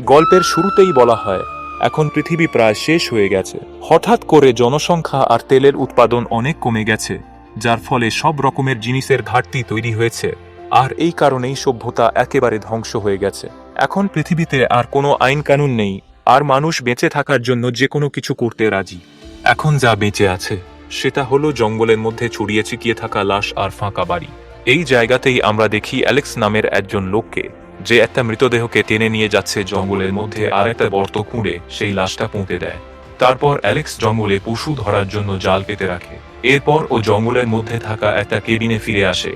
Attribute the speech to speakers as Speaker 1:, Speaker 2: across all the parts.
Speaker 1: গল্পের শুরুতেই বলা হয় এখন পৃথিবী প্রায় শেষ হয়ে গেছে। হঠাৎ করে জনসংখ্যা আর তেলের উৎপাদন অনেক কমে গেছে, যার ফলে সব রকমের জিনিসের ঘাটতি তৈরি হয়েছে, আর এই কারণেই সভ্যতা একেবারে ধ্বংস হয়ে গেছে। এখন পৃথিবীতে আর কোনো আইন কানুন নেই, আর মানুষ বেঁচে থাকার জন্য যে কোনো কিছু করতে রাজি। এখন যা বেঁচে আছে সেটা হলো জঙ্গলের মধ্যে ছড়িয়ে ছিটিয়ে থাকা লাশ আর ফাঁকা বাড়ি। এই জায়গাতেই আমরা দেখি অ্যালেক্স নামের একজন লোককে, যে একটা মৃতদেহকে টেনে নিয়ে যাচ্ছে জঙ্গলের মধ্যে আর একটা গর্ত খুঁড়ে সেই লাশটা পুঁতে দেয়। তারপর অ্যালেক্স জঙ্গলে পশু ধরার জন্য জাল পেতে রাখে। এরপর ও জঙ্গলের মধ্যে থাকা একটা কেবিনে ফিরে আসে।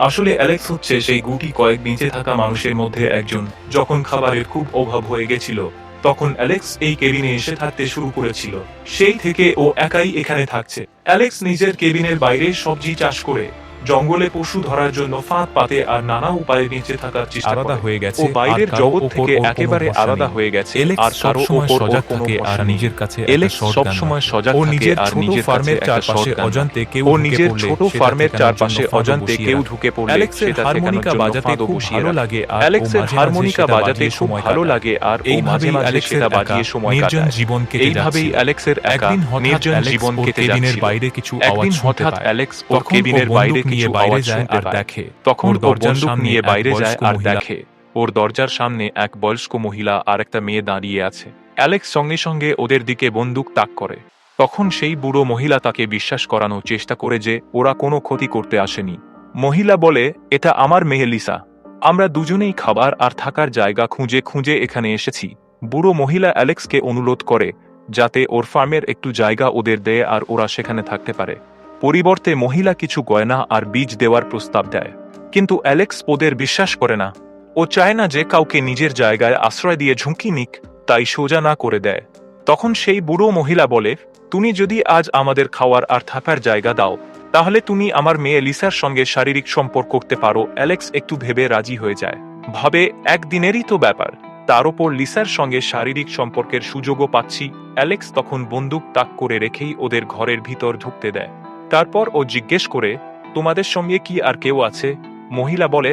Speaker 1: আসলে অ্যালেক্স হচ্ছে সেই গুটি কয়েক বেঁচে থাকা মানুষের মধ্যে একজন। যখন খাবারের খুব অভাব হয়ে গেছিল, তখন অ্যালেক্স এই কেবিনে এসে থাকতে শুরু করেছিল। সেই থেকে ও একাই এখানে থাকছে। অ্যালেক্স নিজের কেবিনের বাইরে সবজি চাষ করে, জঙ্গলে পশু ধরার জন্য ফাঁদ পাতে আর নানা উপায়ে বেঁচে থাকার চেষ্টা করে।
Speaker 2: আলাদা হয়ে গেছে,
Speaker 1: ও বাইরের
Speaker 2: আর
Speaker 1: জগৎ
Speaker 2: কারো
Speaker 1: থেকে
Speaker 2: ওপর ওর
Speaker 1: একেবারে
Speaker 2: কোনো ভরসা
Speaker 1: আলাদা
Speaker 2: নেই।
Speaker 1: হয়ে গেছে,
Speaker 2: এলেক্স
Speaker 1: আর কারো
Speaker 2: সবসময়
Speaker 1: ওপর
Speaker 2: সজাগ
Speaker 1: কোনো
Speaker 2: থাকে
Speaker 1: ভরসা
Speaker 2: আর
Speaker 1: নেই।
Speaker 2: নিজের কাছে
Speaker 1: এলেক্স
Speaker 2: একটা
Speaker 1: সবসময় সজাগ
Speaker 2: ও
Speaker 1: থাকে
Speaker 2: নিজের
Speaker 1: আর
Speaker 2: ছোট
Speaker 1: নিজের
Speaker 2: ফার্মের
Speaker 1: কাছে একটা
Speaker 2: চারপাশে
Speaker 1: শটগান
Speaker 2: অজান্তে
Speaker 1: রাখে।
Speaker 2: কেউ
Speaker 1: ও
Speaker 2: ঢুকে
Speaker 1: নিজের
Speaker 2: পড়লে
Speaker 1: ছোট
Speaker 2: সেটা
Speaker 1: ফার্মের
Speaker 2: ঠেকানোর
Speaker 1: চারপাশে
Speaker 2: জন্য ফাঁদও
Speaker 1: অজান্তে
Speaker 2: বসিয়ে
Speaker 1: কেউ
Speaker 2: রাখে।
Speaker 1: ঢুকে পড়লে
Speaker 2: অ্যালেক্সের
Speaker 1: সেটা ঠেকানোর
Speaker 2: হারমোনিকা
Speaker 1: জন্য
Speaker 2: বাজাতে
Speaker 1: ফাঁদও
Speaker 2: খুব
Speaker 1: বসিয়ে
Speaker 2: ভালো
Speaker 1: রাখে।
Speaker 2: লাগে, আর ও
Speaker 1: অ্যালেক্সের
Speaker 2: মাঝে মাঝে
Speaker 1: হারমোনিকা
Speaker 2: সেটা
Speaker 1: বাজাতে
Speaker 2: বাজিয়ে
Speaker 1: খুব
Speaker 2: সময়
Speaker 1: ভালো
Speaker 2: কাটায়।
Speaker 1: লাগে, আর ও মাঝে
Speaker 2: এইভাবেই
Speaker 1: মাঝে
Speaker 2: অ্যালেক্সের
Speaker 1: সেটা
Speaker 2: একা
Speaker 1: বাজিয়ে সময়
Speaker 2: নির্জন
Speaker 1: কাটায়।
Speaker 2: জীবন কেটে
Speaker 1: এইভাবেই
Speaker 2: যাচ্ছিল।
Speaker 1: অ্যালেক্সের একা
Speaker 2: একদিন হঠাৎ
Speaker 1: নির্জন
Speaker 2: অ্যালেক্স
Speaker 1: জীবন
Speaker 2: ওর
Speaker 1: কেটে
Speaker 2: কেবিনের
Speaker 1: যাচ্ছিল।
Speaker 2: বাইরে কিছু আওয়াজ
Speaker 1: একদিন
Speaker 2: শুনতে
Speaker 1: হঠাৎ
Speaker 2: পায়।
Speaker 1: অ্যালেক্স ওর
Speaker 2: তখন ও
Speaker 1: কেবিনের বাইরে
Speaker 2: বন্দুক
Speaker 1: কিছু
Speaker 2: নিয়ে বাইরে
Speaker 1: আওয়াজ
Speaker 2: যায়
Speaker 1: শুনতে
Speaker 2: আর
Speaker 1: পায়।
Speaker 2: দেখে
Speaker 1: তখন
Speaker 2: ওর
Speaker 1: ও
Speaker 2: দরজার
Speaker 1: বন্দুক
Speaker 2: সামনে
Speaker 1: নিয়ে
Speaker 2: এক
Speaker 1: বাইরে যায়
Speaker 2: বয়স্ক
Speaker 1: আর
Speaker 2: মহিলা
Speaker 1: দেখে ওর দরজার সামনে এক বয়স্ক মহিলা আর একটা মেয়ে দাঁড়িয়ে আছে। অ্যালেক্স সঙ্গে সঙ্গে ওদের দিকে বন্দুক তাক করে। তখন সেই বুড়ো মহিলা তাকে বিশ্বাস করানোর চেষ্টা করে যে ওরা কোনো ক্ষতি করতে আসেনি। মহিলা বলে, এটা আমার মেয়ে লিসা। আমরা দুজনেই খাবার আর থাকার জায়গা খুঁজে খুঁজে এখানে এসেছি। বুড়ো মহিলা অ্যালেক্সকে অনুরোধ করে যাতে ওর ফার্মের একটু জায়গা ওদের দেয় আর ওরা সেখানে থাকতে পারে। পরিবর্তে মহিলা কিছু গয়না আর বীজ দেওয়ার প্রস্তাব দেয়। কিন্তু অ্যালেক্স ওদের বিশ্বাস করে না। ও চায় না যে কাউকে নিজের জায়গায় আশ্রয় দিয়ে ঝুঁকি নিক, তাই সোজা না করে দেয়। তখন সেই বুড়ো মহিলা বলে, তুমি যদি আজ আমাদের খাওয়ার আর থাকার জায়গা দাও, তাহলে তুমি আমার মেয়ে লিসার সঙ্গে শারীরিক সম্পর্ক করতে পারো। অ্যালেক্স একটু ভেবে রাজি হয়ে যায়। ভাবে একদিনেরই তো ব্যাপার, তার ওপর লিসার সঙ্গে শারীরিক সম্পর্কের সুযোগও পাচ্ছি। অ্যালেক্স তখন বন্দুক তাক করে রেখেই ওদের ঘরের ভিতর ঢুকতে দেয়। তারপর ও জিজ্ঞেস করে, তোমাদের সঙ্গে কি আর কেউ আছে? মহিলা বলে,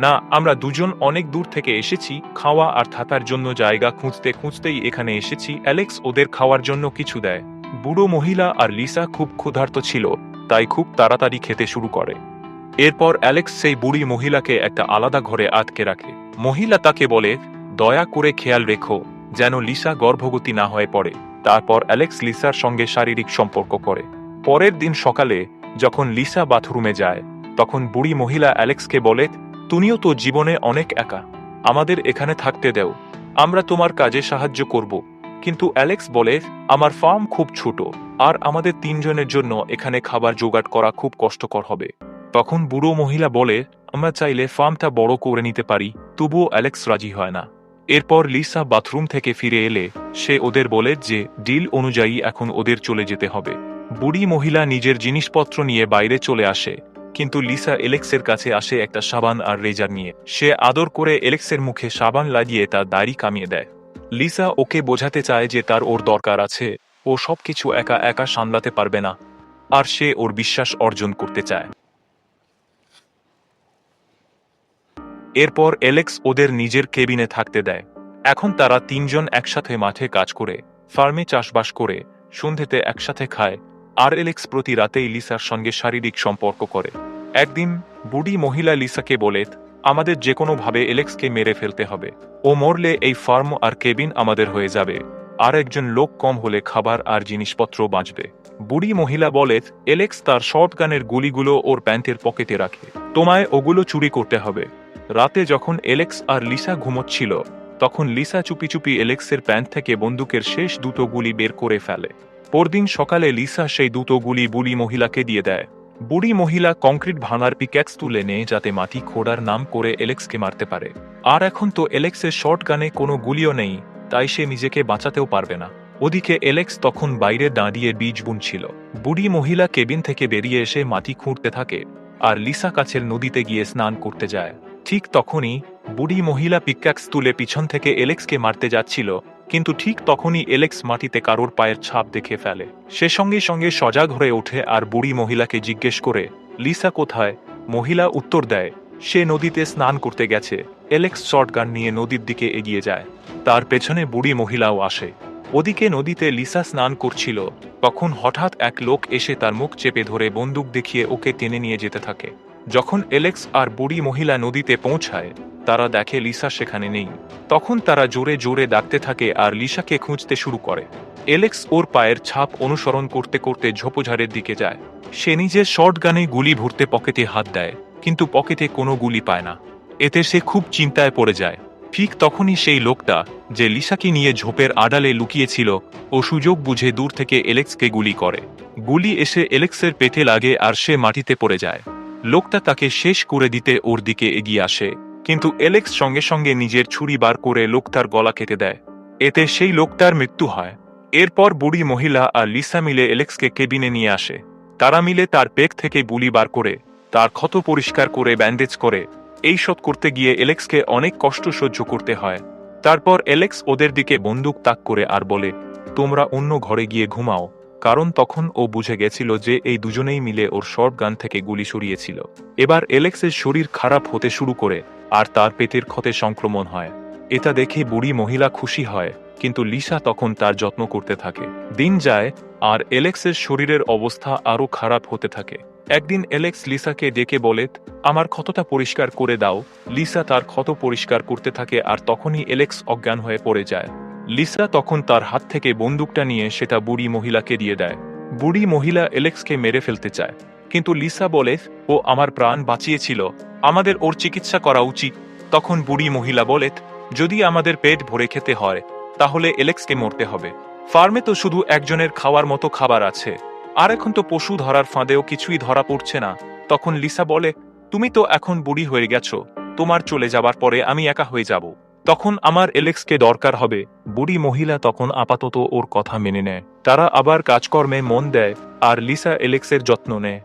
Speaker 1: না, আমরা দুজন অনেক দূর থেকে এসেছি, খাওয়া আর থাকার জন্য জায়গা খুঁজতে খুঁজতেই এখানে এসেছি। অ্যালেক্স ওদের খাওয়ার জন্য কিছু দেয়। বুড়ো মহিলা আর লিসা খুব ক্ষুধার্ত ছিল, তাই খুব তাড়াতাড়ি খেতে শুরু করে। এরপর অ্যালেক্স সেই বুড়ি মহিলাকে একটা আলাদা ঘরে আটকে রাখে। মহিলা তাকে বলে, দয়া করে খেয়াল রেখো যেন লিসা গর্ভবতী না হয়ে পড়ে। তারপর অ্যালেক্স লিসার সঙ্গে শারীরিক সম্পর্ক করে। পরের দিন সকালে যখন লিসা বাথরুমে যায়, তখন বুড়ি মহিলা অ্যালেক্সকে বলে, তুমিও তো জীবনে অনেক একা, আমাদের এখানে থাকতে দেও, আমরা তোমার কাজে সাহায্য করব। কিন্তু অ্যালেক্স বলে, আমার ফার্ম খুব ছোট, আর আমাদের তিনজনের জন্য এখানে খাবার জোগাড় করা খুব কষ্টকর হবে। তখন বুড়ো মহিলা বলে, আমরা চাইলে ফার্মটা বড় করে নিতে পারি। তবুও অ্যালেক্স রাজি হয় না। এরপর লিসা বাথরুম থেকে ফিরে এলে সে ওদের বলে যে ডিল অনুযায়ী এখন ওদের চলে যেতে হবে। বুড়ি মহিলা নিজের জিনিসপত্র নিয়ে বাইরে চলে আসে, কিন্তু লিসা এলেক্সের কাছে আসে একটা সাবান আর রেজার নিয়ে। সে আদর করে এলেক্সের মুখে সাবান লাগিয়ে তার দাড়ি কামিয়ে দেয়। লিসা ওকে বোঝাতে চায় যে তার ওর দরকার আছে, ও সবকিছু একা একা সামলাতে পারবে না, আর সে ওর বিশ্বাস অর্জন করতে চায়। এরপর এলেক্স ওদের নিজের কেবিনে থাকতে দেয়। এখন তারা তিনজন একসাথে মাঠে কাজ করে, ফার্মে চাষবাস করে, সন্ধেতে একসাথে খায়, আর এলেক্স প্রতি রাতেই লিসার সঙ্গে শারীরিক সম্পর্ক করে। একদিন বুড়ি মহিলা লিসাকে বলে, আমাদের যে কোনোভাবে এলেক্সকে মেরে ফেলতে হবে। ও মরলে এই ফার্ম আর কেবিন আমাদের হয়ে যাবে, আর একজন লোক কম হলে খাবার আর জিনিসপত্র বাঁচবে। বুড়ি মহিলা বলে, এলেক্স তার শর্টগানের গুলিগুলো ওর প্যান্টের পকেটে রাখে, তোমায় ওগুলো চুরি করতে হবে। রাতে যখন এলেক্স আর লিসা ঘুমোচ্ছিল, তখন লিসা চুপি চুপি এলেক্সের প্যান্ট থেকে বন্দুকের শেষ দুটো গুলি বের করে ফেলে। পরদিন সকালে লিসা সেই দুটো গুলি বুড়ি মহিলাকে দিয়ে দেয়। বুড়ি মহিলা কংক্রিট ভাঙার পিক্যাক্স তুলে নেয় যাতে মাটি খোঁড়ার নাম করে এলেক্সকে মারতে পারে। আর এখন তো এলেক্সের শর্ট গানে কোনো গুলিও নেই, তাই সে নিজেকে বাঁচাতেও পারবে না। ওদিকে এলেক্স তখন বাইরে দাঁড়িয়ে বীজ বুনছিল। বুড়ি মহিলা কেবিন থেকে বেরিয়ে এসে মাটি খুঁড়তে থাকে, আর লিসা কাছের নদীতে গিয়ে স্নান করতে যায়। ঠিক তখনই বুড়ি মহিলা পিক্যাক্স তুলে পিছন থেকে এলেক্সকে মারতে যাচ্ছিল, কিন্তু ঠিক তখনই এলেক্স মাটিতে কারোর পায়ের ছাপ দেখে ফেলে। সে সঙ্গে সঙ্গে সজাগ হয়ে ওঠে আর বুড়ি মহিলাকে জিজ্ঞেস করে, লিসা কোথায়? মহিলা উত্তর দেয়, সে নদীতে স্নান করতে গেছে। এলেক্স শটগান নিয়ে নদীর দিকে এগিয়ে যায়। তার পেছনে বুড়ি মহিলাও আসে। ওদিকে নদীতে লিসা স্নান করছিল, তখন হঠাৎ এক লোক এসে তার মুখ চেপে ধরে বন্দুক দেখিয়ে ওকে টেনে নিয়ে যেতে থাকে। যখন এলেক্স আর বুড়ি মহিলা নদীতে পৌঁছায়, তারা দেখে লিসা সেখানে নেই। তখন তারা জোরে জোরে ডাকতে থাকে আর লিসাকে খুঁজতে শুরু করে। এলেক্স ওর পায়ের ছাপ অনুসরণ করতে করতে ঝোপঝাড়ের দিকে যায়। সে নিজের শর্টগানে গুলি ভরতে পকেটে হাত দেয়, কিন্তু পকেটে কোনো গুলি পায় না। এতে সে খুব চিন্তায় পড়ে যায়। ঠিক তখনই সেই লোকটা, যে লিসাকে নিয়ে ঝোপের আড়ালে লুকিয়েছিল, ও সুযোগ বুঝে দূর থেকে এলেক্সকে গুলি করে। গুলি এসে এলেক্সের পেটে লাগে আর সে মাটিতে পড়ে যায়। লোকটা তাকে শেষ করে দিতে ওর দিকে এগিয়ে আসে, কিন্তু এলেক্স সঙ্গে সঙ্গে নিজের ছুরি বার করে লোকটার গলা কেটে দেয়। এতে সেই লোকটার মৃত্যু হয়। এরপর বুড়ি মহিলা আর লিসা মিলে এলেক্সকে কেবিনে নিয়ে আসে। তারা মিলে তার পেট থেকে গুলি বার করে তার ক্ষত পরিষ্কার করে ব্যান্ডেজ করে। এই সব করতে গিয়ে এলেক্সকে অনেক কষ্ট সহ্য করতে হয়। তারপর এলেক্স ওদের দিকে বন্দুক তাক করে আর বলে, তোমরা অন্য ঘরে গিয়ে ঘুমাও, কারণ তখন ও বুঝে গেছিল যে এই দুজনেই মিলে ওর শর্টগান থেকে গুলি সরিয়েছিল। এবার এলেক্সের শরীর খারাপ হতে শুরু করে আর তার পেটের ক্ষতে সংক্রমণ হয়। এটা দেখে বুড়ি মহিলা খুশি হয়, কিন্তু লিসা তখন তার যত্ন করতে থাকে। দিন যায় আর এলেক্সের শরীরের অবস্থা আরও খারাপ হতে থাকে। একদিন এলেক্স লিসাকে ডেকে বলে, আমার ক্ষতটা পরিষ্কার করে দাও। লিসা তার ক্ষত পরিষ্কার করতে থাকে আর তখনই এলেক্স অজ্ঞান হয়ে পড়ে যায়। লিসা তখন তার হাত থেকে বন্দুকটা নিয়ে সেটা বুড়ি মহিলাকে দিয়ে দেয়। বুড়ি মহিলা এলেক্সকে মেরে ফেলতে চায়, কিন্তু লিসা বলে, ও আমার প্রাণ বাঁচিয়েছিল, আমাদের ওর চিকিৎসা করা উচিত। তখন বুড়ি মহিলা বলে, যদি আমাদের পেট ভরে খেতে হয় তাহলে এলেক্সকে মরতে হবে। ফার্মে তো শুধু একজনের খাওয়ার মতো খাবার আছে, আর এখন তো পশু ধরার ফাঁদেও কিছুই ধরা পড়ছে না। তখন লিসা বলে, তুমি তো এখন বুড়ি হয়ে গেছো, তোমার চলে যাবার পরে আমি একা হয়ে যাব, তখন আমার এলেক্সকে দরকার হবে। বুড়ি মহিলা তখন আপাতত ওর কথা মেনে নেয়। তারা আবার কাজকর্মে মন দেয় আর লিসা এলেক্সের যত্ন নেয়।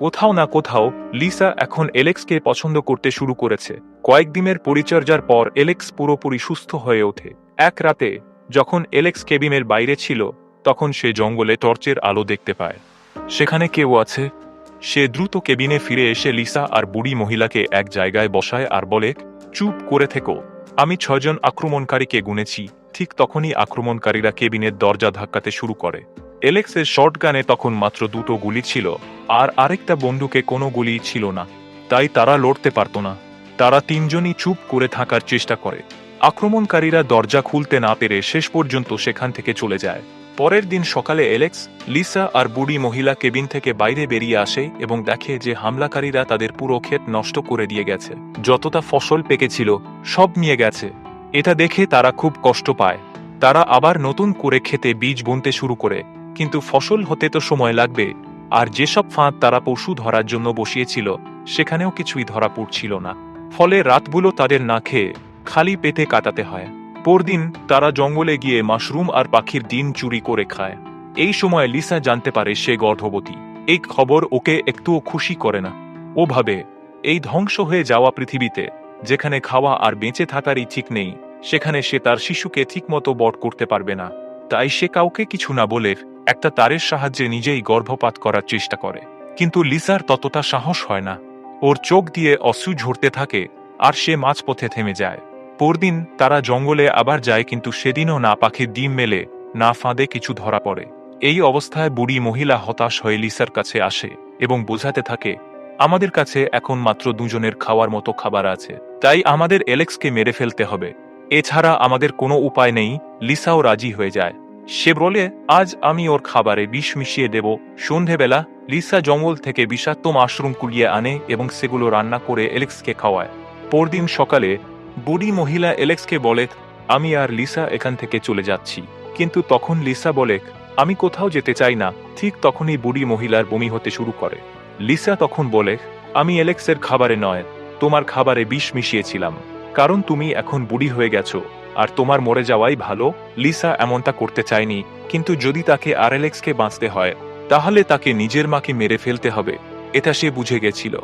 Speaker 1: কোথাও না কোথাও লিসা এখন এলেক্সকে পছন্দ করতে শুরু করেছে। কয়েকদিনের পরিচর্যার পর এলেক্স পুরোপুরি সুস্থ হয়ে ওঠে। এক রাতে যখন এলেক্স কেবিনের বাইরে ছিল, তখন সে জঙ্গলে টর্চের আলো দেখতে পায়। সেখানে কেউ আছে। সে দ্রুত কেবিনে ফিরে এসে লিসা আর বুড়ি মহিলাকে এক জায়গায় বসায় আর বলে, চুপ করে থেকো, আমি 6 জন আক্রমণকারীকে গুনেছি। ঠিক তখনই আক্রমণকারীরা কেবিনের দরজা ধাক্কাতে শুরু করে। এলেক্সের শর্টগানে তখন মাত্র 2টো গুলি ছিল আর আরেকটা বন্দুকে কোনো গুলি ছিল না, তাই তারা লড়তে পারত না। তারা 3 জনই চুপ করে থাকার চেষ্টা করে। আক্রমণকারীরা দরজা খুলতে না পেরে শেষ পর্যন্ত সেখান থেকে চলে যায়। পরের দিন সকালে এলেক্স, লিসা আর বুড়ি মহিলা কেবিন থেকে বাইরে বেরিয়ে আসে এবং দেখে যে হামলাকারীরা তাদের পুরো ক্ষেত নষ্ট করে দিয়ে গেছে। যতটা ফসল পেকেছিল সব নিয়ে গেছে। এটা দেখে তারা খুব কষ্ট পায়। তারা আবার নতুন করে ক্ষেতে বীজ বুনতে শুরু করে, কিন্তু ফসল হতে তো সময় লাগবে। আর যেসব ফাঁদ তারা পশু ধরার জন্য বসিয়েছিল সেখানেও কিছুই ধরা পড়ছিল না। ফলে রাতগুলো তাদের না খেয়ে খালি পেটে কাটাতে হয়। পরদিন তারা জঙ্গলে গিয়ে মাশরুম আর পাখির ডিম চুরি করে খায়। এই সময় লিসা জানতে পারে সে গর্ভবতী। এই খবর ওকে একটুও খুশি করে না। ও ভাবে, এই ধ্বংস হয়ে যাওয়া পৃথিবীতে যেখানে খাওয়া আর বেঁচে থাকারই ঠিক নেই, সেখানে সে তার শিশুকে ঠিকমতো বড় করতে পারবে না। তাই সে কাউকে কিছু না বলে একটা তারের সাহায্যে নিজেই গর্ভপাত করার চেষ্টা করে। কিন্তু লিসার ততটা সাহস হয় না। ওর চোখ দিয়ে অশ্রু ঝরতে থাকে আর সে মাঝপথে থেমে যায়। পরদিন তারা জঙ্গলে আবার যায়, কিন্তু সেদিনও না পাখির ডিম মেলে, না ফাঁদে কিছু ধরা পড়ে। এই অবস্থায় বুড়ি মহিলা হতাশ হয়ে লিসার কাছে আসে এবং বোঝাতে থাকে, আমাদের কাছে এখন মাত্র 2 জনের খাওয়ার মতো খাবার আছে, তাই আমাদের এলেক্সকে মেরে ফেলতে হবে। এছাড়া আমাদের কোনো উপায় নেই। লিসাও রাজি হয়ে যায়। সে বলে, আজ আমি ওর খাবারে বিষ মিশিয়ে দেব। সন্ধেবেলা লিসা জঙ্গল থেকে বিষাক্ত মাশরুম কুড়িয়ে আনে এবং সেগুলো রান্না করে এলেক্সকে খাওয়ায়। পরদিন সকালে বুড়ি মহিলা এলেক্সকে বলে, আমি আর লিসা এখান থেকে চলে যাচ্ছি। কিন্তু তখন লিসা বলে, আমি কোথাও যেতে চাই না। ঠিক তখনই বুড়ি মহিলার বমি হতে শুরু করে। লিসা তখন বলে, আমি এলেক্সের খাবারে নয়, তোমার খাবারে বিষ মিশিয়েছিলাম, কারণ তুমি এখন বুড়ি হয়ে গেছো আর তোমার মরে যাওয়াই ভালো। লিসা এমনটা করতে চায়নি, কিন্তু যদি তাকে আর এলেক্সকে বাঁচতে হয় তাহলে তাকে নিজের মাকে মেরে ফেলতে হবে, এটা সে বুঝে গেছিল।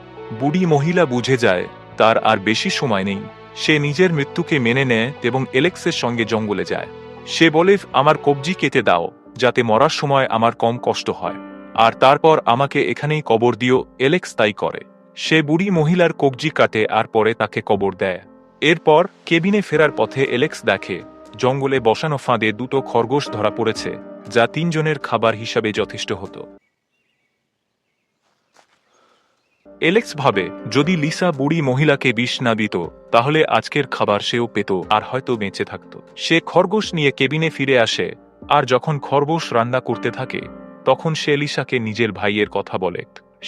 Speaker 1: বুড়ি মহিলা বুঝে যায় তার আর বেশি সময় নেই। সে নিজের মৃত্যুকে মেনে নেয় এবং এলেক্সের সঙ্গে জঙ্গলে যায়। সে বলে, আমার কবজি কেটে দাও যাতে মরার সময় আমার কম কষ্ট হয়, আর তারপর আমাকে এখানেই কবর দিও। এলেক্স তাই করে। সে বুড়ি মহিলার কবজি কাটে আর পরে তাকে কবর দেয়। এরপর কেবিনে ফেরার পথে এলেক্স দেখে জঙ্গলে বসানো ফাঁদে দুটো খরগোশ ধরা পড়েছে, যা তিনজনের খাবার হিসাবে যথেষ্ট হতো। এলেক্স ভাবে যদি লিসা বুড়ি মহিলাকে বিষ না দিত তাহলে আজকের খাবার সেও পেত আর হয়তো বেঁচে থাকত। সে খরগোশ নিয়ে কেবিনে ফিরে আসে, আর যখন খরগোশ রান্না করতে থাকে তখন সে লিসাকে নিজের ভাইয়ের কথা বলে।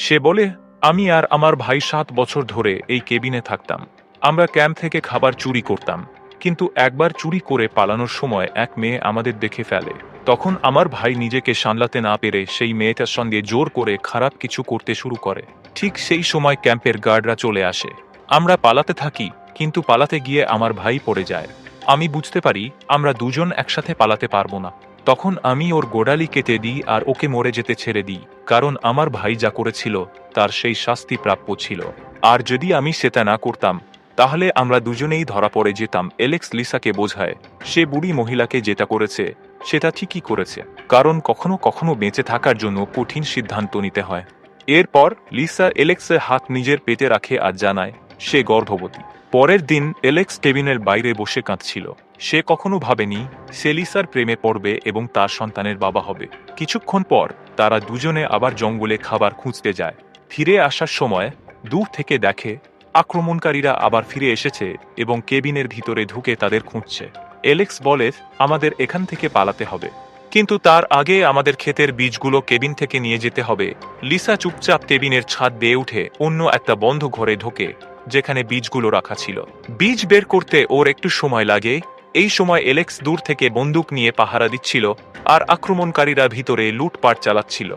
Speaker 1: সে বলে, আমি আর আমার ভাই 7 বছর ধরে এই কেবিনে থাকতাম। আমরা ক্যাম্প থেকে খাবার চুরি করতাম, কিন্তু একবার চুরি করে পালানোর সময় এক মেয়ে আমাদের দেখে ফেলে। তখন আমার ভাই নিজেকে সামলাতে না পেরে সেই মেয়েটার সঙ্গে জোর করে খারাপ কিছু করতে শুরু করে। ঠিক সেই সময় ক্যাম্পের গার্ডরা চলে আসে। আমরা পালাতে থাকি, কিন্তু পালাতে গিয়ে আমার ভাই পড়ে যায়। আমি বুঝতে পারি আমরা দুজন একসাথে পালাতে পারবো না। তখন আমি ওর গোড়ালি কেটে দিই আর ওকে মরে যেতে ছেড়ে দিই, কারণ আমার ভাই যা করেছিল তার সেই শাস্তি প্রাপ্য ছিল। আর যদি আমি সেটা না করতাম তাহলে আমরা দুজনেই ধরা পড়ে যেতাম। এলেক্স লিসাকে বোঝায় সে বুড়ি মহিলাকে যেটা করেছে সেটা ঠিকই করেছে, কারণ কখনো কখনো বেঁচে থাকার জন্য কঠিন সিদ্ধান্ত নিতে হয়। এরপর লিসা এলেক্সের হাত নিজের পেটে রাখে আর জানায় সে গর্ভবতী। পরের দিন এলেক্স কেবিনের বাইরে বসে কাঁদছিল। সে কখনো ভাবেনি সে লিসার প্রেমে পড়বে এবং তার সন্তানের বাবা হবে। কিছুক্ষণ পর তারা দুজনে আবার জঙ্গলে খাবার খুঁজতে যায়। ফিরে আসার সময় দূর থেকে দেখে আক্রমণকারীরা আবার ফিরে এসেছে এবং কেবিনের ভিতরে ঢুকে তাদের খুঁজছে। এলেক্স বলে, আমাদের এখান থেকে পালাতে হবে, কিন্তু তার আগে আমাদের ক্ষেতের বীজগুলো কেবিন থেকে নিয়ে যেতে হবে। লিসা চুপচাপ কেবিনের ছাদ বেয়ে উঠে অন্য একটা বন্ধ ঘরে ঢোকে যেখানে বীজগুলো রাখা ছিল। বীজ বের করতে ওর একটু সময় লাগে। এই সময় এলেক্স দূর থেকে বন্দুক নিয়ে পাহারা দিচ্ছিল আর আক্রমণকারীরা ভিতরে লুটপাট চালাচ্ছিল।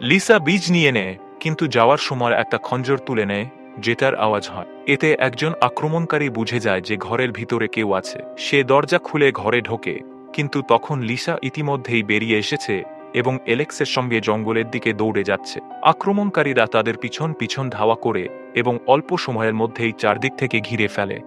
Speaker 1: লিসা বীজ নিয়ে নেয়, কিন্তু যাওয়ার সময় একটা খঞ্জর তুলে নেয় যেটার আওয়াজ হয়। এতে একজন আক্রমণকারী বুঝে যায় যে ঘরের ভিতরে কেউ আছে। সে দরজা খুলে ঘরে ঢোকে, কিন্তু তখন লিসা ইতিমধ্যেই বেরিয়ে এসেছে এবং এলেক্সের সঙ্গে জঙ্গলের দিকে দৌড়ে যাচ্ছে। আক্রমণকারীরা তাদের পিছন পিছন ধাওয়া করে এবং অল্প সময়ের মধ্যেই চারদিক থেকে ঘিরে ফেলে।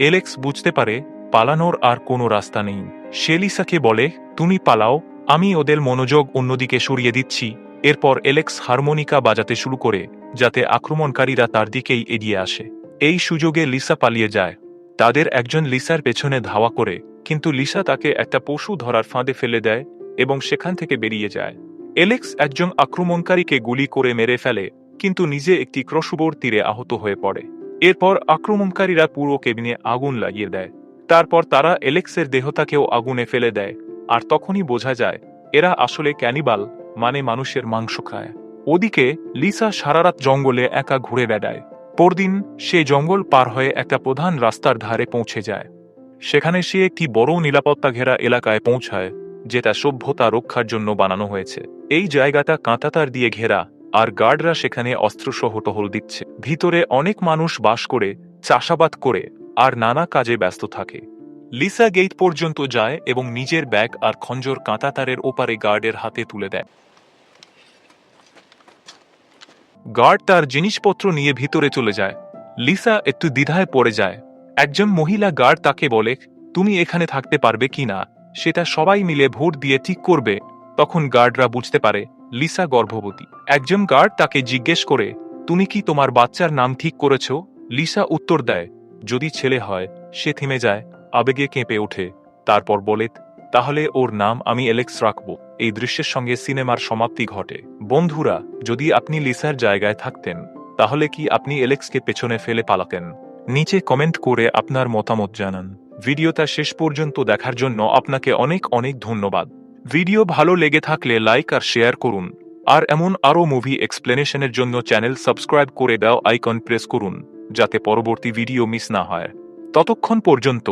Speaker 1: এলেক্স বুঝতে পারে পালানোর আর কোনো রাস্তা নেই। সে লিসাকে বলে, তুমি পালাও, আমি ওদের মনোযোগ অন্যদিকে সরিয়ে দিচ্ছি। এরপর এলেক্স হারমোনিকা বাজাতে শুরু করে যাতে আক্রমণকারীরা তার দিকেই এগিয়ে আসে। এই সুযোগে লিসা পালিয়ে যায়। তাদের একজন লিসার পেছনে ধাওয়া করে, কিন্তু লিসা তাকে একটা পশু ধরার ফাঁদে ফেলে দেয় এবং সেখান থেকে বেরিয়ে যায়। এলেক্স একজন আক্রমণকারীকে গুলি করে মেরে ফেলে, কিন্তু নিজে একটি ক্রসবোর তীরে আহত হয়ে পড়ে। এরপর আক্রমণকারীরা পুরো কেবিনে আগুন লাগিয়ে দেয়। তারপর তারা এলেক্সের দেহটাকেও আগুনে ফেলে দেয়, আর তখনই বোঝা যায় এরা আসলে ক্যানিবাল, মানে মানুষের মাংস খায়। ওদিকে লিসা সারারাত জঙ্গলে একা ঘুরে বেড়ায়। পরদিন সে জঙ্গল পার হয়ে একটা প্রধান রাস্তার ধারে পৌঁছে যায়। সেখানে সে একটি বড় নিরাপত্তা ঘেরা এলাকায় পৌঁছায়, যেটা সভ্যতা রক্ষার জন্য বানানো হয়েছে। এই জায়গাটা কাঁটাতার দিয়ে ঘেরা, আর গার্ডরা সেখানে অস্ত্রসহ টহল দিচ্ছে। ভিতরে অনেক মানুষ বাস করে, চাষাবাদ করে আর নানা কাজে ব্যস্ত থাকে। লিসা গেট পর্যন্ত যায় এবং নিজের ব্যাগ আর খঞ্জর কাঁটাতারের ওপারে গার্ডের হাতে তুলে দেয়। গার্ড তার জিনিসপত্র নিয়ে ভিতরে চলে যায়। লিসা একটু দ্বিধায় পড়ে যায়। একজন মহিলা গার্ড তাকে বলে, তুমি এখানে থাকতে পারবে কিনা সেটা সবাই মিলে ভোট দিয়ে ঠিক করবে। তখন গার্ডরা বুঝতে পারে লিসা গর্ভবতী। একজন গার্ড তাকে জিজ্ঞেস করে, তুমি কি তোমার বাচ্চার নাম ঠিক করেছ? লিসা উত্তর দেয়, যদি ছেলে হয়। সে থেমে যায়, আবেগে কেঁপে ওঠে, তারপর বলে, তাহলে ওর নাম আমি এলেক্স রাখব। এই দৃশ্যের সঙ্গে সিনেমার সমাপ্তি ঘটে। বন্ধুরা, যদি আপনি লিসার জায়গায় থাকতেন তাহলে কি আপনি এলেক্সকে পেছনে ফেলে পালাতেন? নিচে কমেন্ট করে আপনার মতামত জানান। ভিডিওটা শেষ পর্যন্ত দেখার জন্য আপনাকে অনেক অনেক ধন্যবাদ। ভিডিও ভালো লেগে থাকলে লাইক আর শেয়ার করুন, আর এমন আরও মুভি এক্সপ্লেনেশনের জন্য চ্যানেল সাবস্ক্রাইব করে দাও আইকন প্রেস করুন, যাতে পরবর্তী ভিডিও মিস না হয়। ততক্ষণ পর্যন্ত